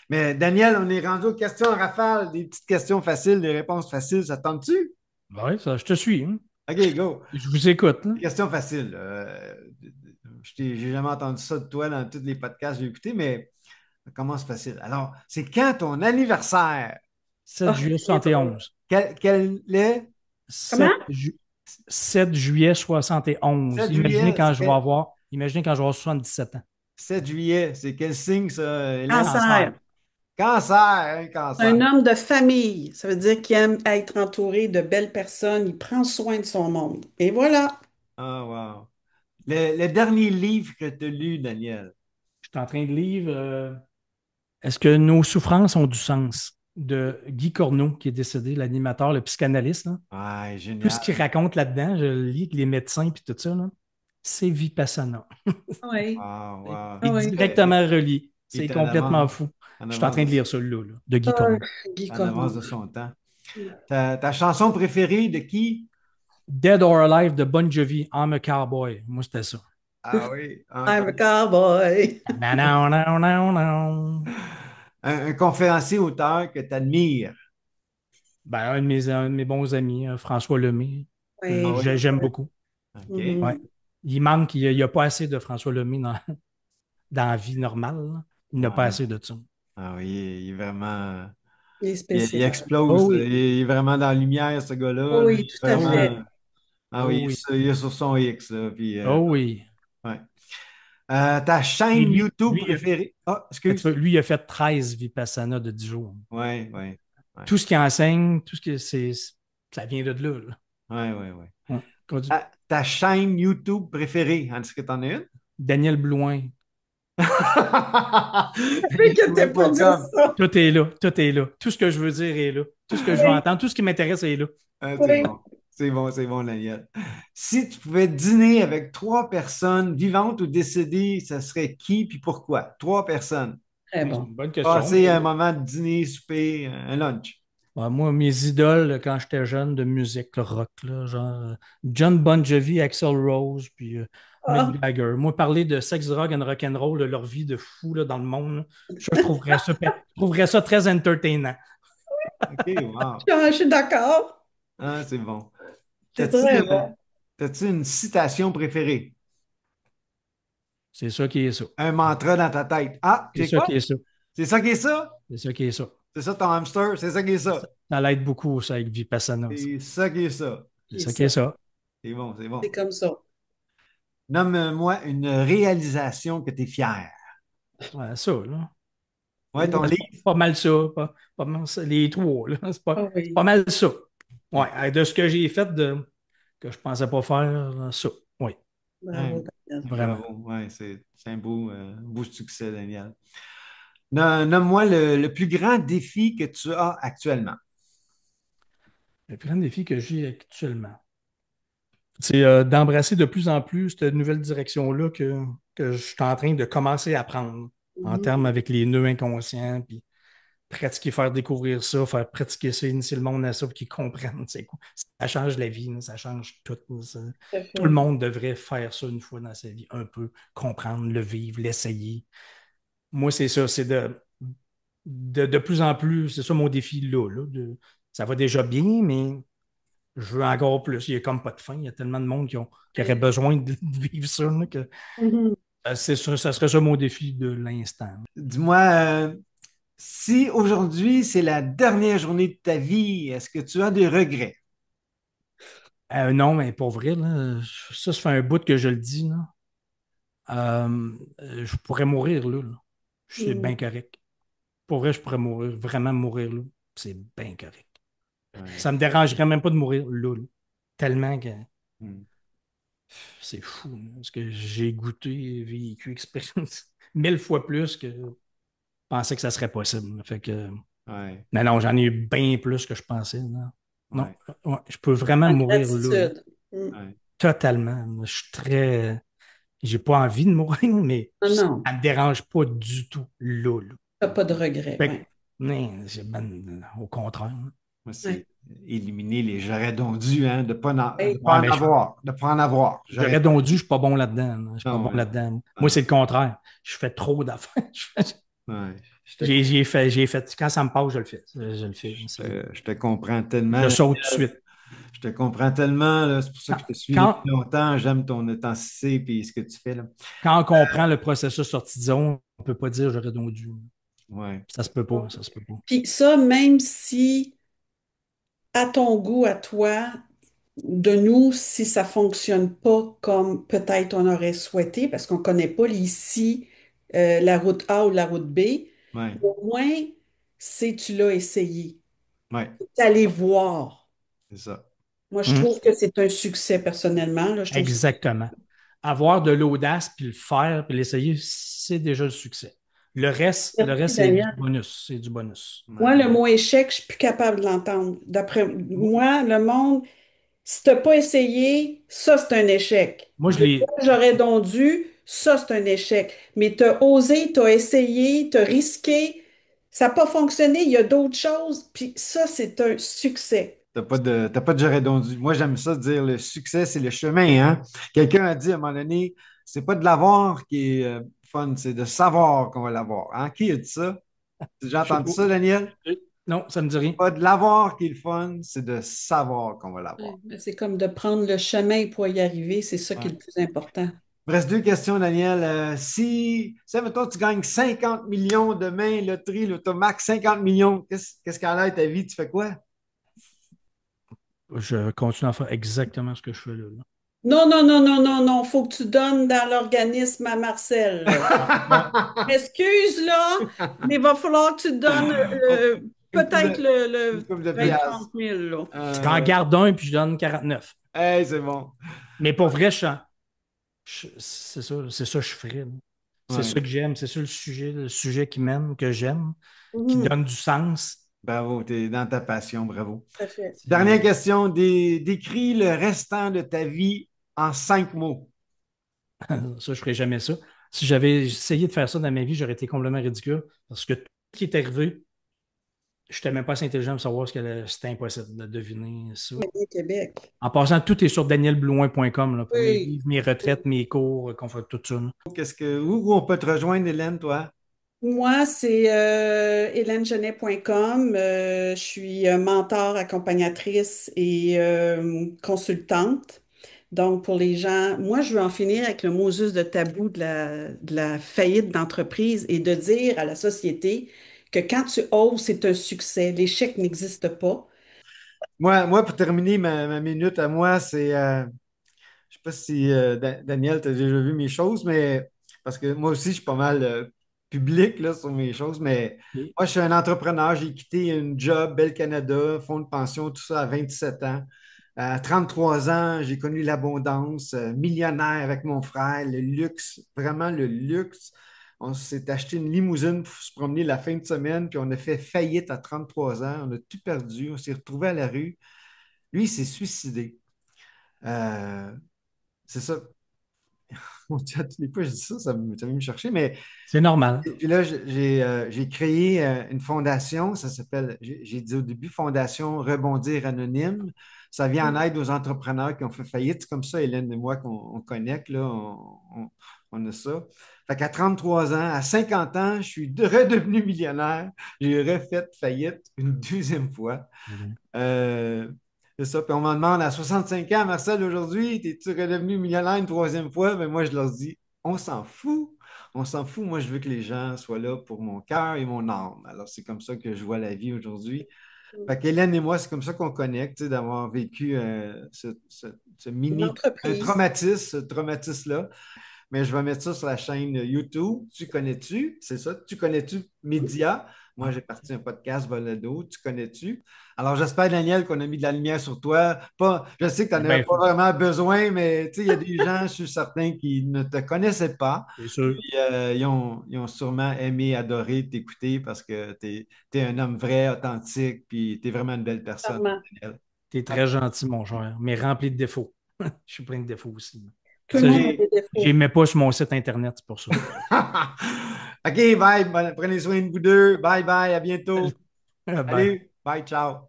Mais Daniel, on est rendu aux questions en rafale, des petites questions faciles, des réponses faciles. Ça te tente-tu? Oui, ça, je te suis, hein. OK, go. Je vous écoute, hein. Question facile. J'ai jamais entendu ça de toi dans tous les podcasts que j'ai écoutés, mais ça commence facile. Alors, c'est quand ton anniversaire? 7 Ah, juillet c'est drôle. 71. Quel est 7, Comment? 7 juillet 71. 7 juillet? Imaginez quand je vais avoir 77 ans. 7 juillet, c'est quel signe ça, Hélène? Cancer. Cancer. Cancer, hein, cancer. Un homme de famille. Ça veut dire qu'il aime être entouré de belles personnes. Il prend soin de son monde. Et voilà. Ah, wow. Le dernier livre que tu as lu, Daniel. Je suis en train de lire Est-ce que nos souffrances ont du sens? De Guy Corneau, qui est décédé, l'animateur, le psychanalyste, là. Ah, Tout ce qu'il génial. raconte là-dedans, je le lis avec les médecins et tout ça, là, c'est Vipassana. Oui. Ah, wow. C'est Oui. directement relié. Il C'est était en complètement avance, fou. en Je suis en avance train de, de lire ça là, de Guy Ah, Corneau. Guy en avance Corneau. de son temps. Ta chanson préférée de qui? Dead or Alive de Bon Jovi, I'm a Cowboy. Moi, c'était ça. Ah oui, I'm a cowboy. Non, non, non, non, non. un conférencier auteur que tu admires. Ben, un de mes bons amis, François Lemay, Ah Oui. oui, j'aime beaucoup. OK. Ouais. Mhm. Il manque, il n'y a pas assez de François Lemay dans la vie normale, là. Il n'a pas Ouais. assez de ça. Ah oui, il est vraiment. Il est Il spécial. Oh explose. Il oui, est vraiment dans la lumière, ce gars-là. Oh Là. Il oui, est tout à oh fait. vraiment. oui, Ah oh oui, oui, il est sur son X. Là, puis, oh oui. ouais. Ta Lui, chaîne lui, YouTube lui, préférée? Ah, tu vois, excuse. lui, il a fait 13 Vipassana de 10 jours. Ouais, ouais, ouais. Tout ce qu'il enseigne, tout ce que ça vient de là, là. Ouais, ouais, ouais. Ouais. Ta chaîne YouTube préférée, est-ce que tu en as une? Daniel Blouin, Mais que t'aies pas dit YouTube.com. ça. tout est là, tout est là. Tout ce que je veux dire est là. Tout ce que je veux Oui, entendre, tout ce qui m'intéresse est là. Ah, c'est oui. bon. C'est bon, Daniel. Si tu pouvais dîner avec trois personnes, vivantes ou décédées, ça serait qui puis pourquoi? Trois personnes. Très C'est bon. une bonne question. Passer un moment de dîner, souper, un lunch. Ouais, moi, mes idoles quand j'étais jeune de musique le rock, là, genre John Bon Jovi, Axl Rose, puis Mick Ah, Jagger. Moi, parler de sex, drug and rock'n'roll, de leur vie de fou là, dans le monde, là, je trouverais ça très entertainant. OK, wow. je suis d'accord. Ah, c'est bon. C'est T'as-tu très bon. t'as-tu une citation préférée? C'est ça qui est ça. Un mantra dans ta tête. Ah, C'est c'est ça quoi? qui est ça. C'est ça qui est ça? C'est ça qui est ça. C'est ça ton hamster? C'est ça qui est Ça, ça? ça l'aide beaucoup, ça, avec Vipassana, ça. C'est ça qui est ça. C'est C'est ça qui est ça. ça. C'est bon, c'est C'est bon. comme ça. Nomme-moi une réalisation que tu es fier. Ouais, ça, là. Ouais, ton Ouais, c'est pas, livre. pas mal ça. Pas mal ça, les trois, là. Ah C'est pas oui. mal ça. OK. Ouais, de ce que j'ai fait que je pensais pas faire, ça. Oui, Ouais, Bravo, Daniel. vraiment. bravo. Ouais, c'est un beau succès, Daniel. Nomme-moi le plus grand défi que tu as actuellement. Le plus grand défi que j'ai actuellement, c'est d'embrasser de plus en plus cette nouvelle direction-là que je suis en train de commencer à prendre en termes Mhm. avec les nœuds inconscients, puis pratiquer, faire découvrir ça, faire pratiquer ça, initier le monde à ça pour qu'ils comprennent c'est quoi. Ça change la vie, là, ça change tout, là, Tout à tout le fait. monde devrait faire ça une fois dans sa vie, un peu, comprendre, le vivre, l'essayer. Moi, c'est ça, c'est de plus en plus, c'est ça mon défi là, ça va déjà bien, mais je veux encore plus. Il n'y a comme pas de fin. Il y a tellement de monde qui aurait Oui. besoin de vivre ça, là, que Mhm. c'est ça, ça serait ça mon défi de l'instant. Dis-moi, si aujourd'hui c'est la dernière journée de ta vie, est-ce que tu as des regrets? Non, mais pour vrai, là, ça fait un bout que je le dis. Là. Je pourrais mourir là. Je suis Mhm. bien correct. Pour vrai, je pourrais mourir, vraiment mourir là. C'est bien correct. Ouais. Ça me dérangerait même pas de mourir là. Tellement que Hmm. c'est fou. Là, parce que j'ai goûté, vécu, expérience 1000 fois plus que je pensais que ça serait possible. Fait que, Ouais, non, non, j'en ai eu bien plus que je pensais. Là. Non, ouais, ouais, je peux vraiment En mourir là. gratitude. Mhm. ouais. Totalement. Je suis très. J'ai pas envie de mourir, mais Ah ça non, me dérange pas du tout là. t'as pas de regrets. Fait que, Ouais. non, au contraire. Moi, Ouais. c'est éliminer les j'aurais donc dû, hein, de Ouais. pas Ouais, en mais avoir, de pas en avoir. J'aurais j'aurais pas donc dû, je dû. suis pas bon là-dedans. Je suis pas Non, bon ouais, là-dedans. Moi, ouais, c'est le contraire. Je fais trop d'affaires. ouais. J'ai fait. Quand ça me passe, je le fais. Je le fais. Je te comprends tellement. Je saute tout de suite. Je te comprends tellement, là. C'est pour ça que je te suis depuis Quand, longtemps. J'aime ton intensité et ce que tu fais, là. quand on comprend le processus sortie de zone, on ne peut pas dire j'aurais donc dû. Ouais. Ça se peut pas, ça se peut pas. Puis ça, même si à ton goût, à toi, de nous, si ça fonctionne pas comme peut-être on aurait souhaité, parce qu'on connaît pas ici la route A ou la route B, Ouais. au moins, c'est tu l'as essayé. Ouais. Tu allé voir. C'est ça. Moi, je Hum, trouve que c'est un succès personnellement. Là, je trouve ça. exactement. Avoir de l'audace, puis le faire, puis l'essayer, c'est déjà le succès. Le Merci, reste, c'est du Daniel. bonus. C'est du bonus. Moi, Ouais. le mot échec, je suis plus capable de l'entendre. D'après moi, le monde, si tu n'as pas essayé, ça, c'est un échec. Moi, je De l'ai. quoi j'aurais donc dû, ça, c'est un échec. Mais tu as osé, tu as essayé, tu as risqué, ça n'a pas fonctionné, il y a d'autres choses, puis ça, c'est un succès. T'as pas de j'aurais donc dû. Moi, j'aime ça dire le succès, c'est le chemin, hein. Quelqu'un a dit à un moment donné, c'est pas de l'avoir qui est fun, c'est de savoir qu'on va l'avoir. Hein? Qui a dit ça? J'ai je- entendu ça, Daniel? non, ça me dit rien. Pas de l'avoir qui est le fun, c'est de savoir qu'on va l'avoir. Ouais, mais c'est comme de prendre le chemin pour y arriver, c'est ça qui est Ouais. le plus important. Il me reste deux questions, Daniel. Si, mettons, tu gagnes 50 millions demain, loterie, l'automax, 50 millions, qu'est-ce qu'en a ta vie? Tu fais quoi? Je continue à faire exactement ce que je fais là. Non, non, non, non, non, non, faut que tu donnes dans l'organisme à Marcel, là. Ouais. Excuse, là, mais il va falloir que tu donnes Une coupe peut-être de, une le coupe de 20-30 piastres. 000, là. J'en garde un, puis je donne 49. Hey, c'est bon. Mais pour vrai, c'est ça que je ferais. Là. C'est Ouais. ça que j'aime, c'est ça le sujet qui m'aime, que j'aime, qui Mhm, donne du sens. Bravo, tu es dans ta passion, bravo. tout à fait. Dernière question, décris le restant de ta vie en 5 mots. Ça, je ferais jamais ça. Si j'avais essayé de faire ça dans ma vie, j'aurais été complètement ridicule parce que tout ce qui est arrivé, je n'étais même pas assez intelligent pour savoir c'était impossible de deviner ça. Bien Québec. En passant, tout est sur danielblouin.com là, pour mes Oui. livres, mes retraites, mes cours, qu'on fait tout ça. Là. Où on peut te rejoindre, Hélène, toi? Moi, c'est hélènegenet.com. Je suis mentor, accompagnatrice et consultante. Donc, pour les gens, moi, je veux en finir avec le mot juste de tabou de la faillite d'entreprise et de dire à la société que quand tu oses, c'est un succès. L'échec n'existe pas. Moi, pour terminer ma minute à moi, c'est, je sais pas si Daniel, tu as déjà vu mes choses, mais parce que moi aussi, je suis pas mal public là, sur mes choses, mais Et moi, je suis un entrepreneur. J'ai quitté une job, Bel Canada, fonds de pension, tout ça à 27 ans. À 33 ans, j'ai connu l'abondance, millionnaire avec mon frère, le luxe, vraiment le luxe. On s'est acheté une limousine pour se promener la fin de semaine, puis on a fait faillite à 33 ans. On a tout perdu. On s'est retrouvé à la rue. Lui, il s'est suicidé. Euh, c'est ça. Mon Dieu, à toutes les fois, je dis ça, ça vient me chercher. Mais c'est normal. puis là, j'ai créé une fondation. Ça s'appelle, j'ai dit au début, Fondation Rebondir Anonyme. Ça vient en aide aux entrepreneurs qui ont fait faillite. C'est comme ça, Hélène et moi, qu'on connecte. Là, on a ça. Fait qu'à 33 ans, à 50 ans, je suis redevenu millionnaire. J'ai refait faillite une deuxième fois. Euh, c'est ça. Puis on me demande à 65 ans, Marcel, aujourd'hui, es-tu redevenu millionnaire une troisième fois? Mais moi, je leur dis, on s'en fout. On s'en fout. Moi, je veux que les gens soient là pour mon cœur et mon âme. Alors, c'est comme ça que je vois la vie aujourd'hui. Fait qu'Hélène et moi, c'est comme ça qu'on connecte, tu sais, d'avoir vécu ce Une mini entreprise. ce traumatisme-là. Mais je vais mettre ça sur la chaîne YouTube. Tu connais-tu? C'est ça. Tu connais-tu Média? Moi, j'ai parti un podcast Volado. Tu connais-tu? Alors, j'espère, Daniel, qu'on a mis de la lumière sur toi. Pas, je sais que tu C'est n'en avais bien pas fait. vraiment besoin, mais tu sais, il y a des gens, je suis certain, qui ne te connaissaient pas. C'est sûr. Puis, ils ont sûrement aimé, adoré t'écouter parce que tu es un homme vrai, authentique, puis tu es vraiment une belle personne, Clairement. Daniel. Tu es très gentil, mon cher, mais rempli de défauts. Je suis plein de défauts aussi. Tout le Ça, monde a OK. des je les défauts. mets pas sur mon site Internet, c'est pour ça. OK, bye. Prenez soin de vous deux. Bye bye. À bientôt. Bye. Salut. Bye. Ciao.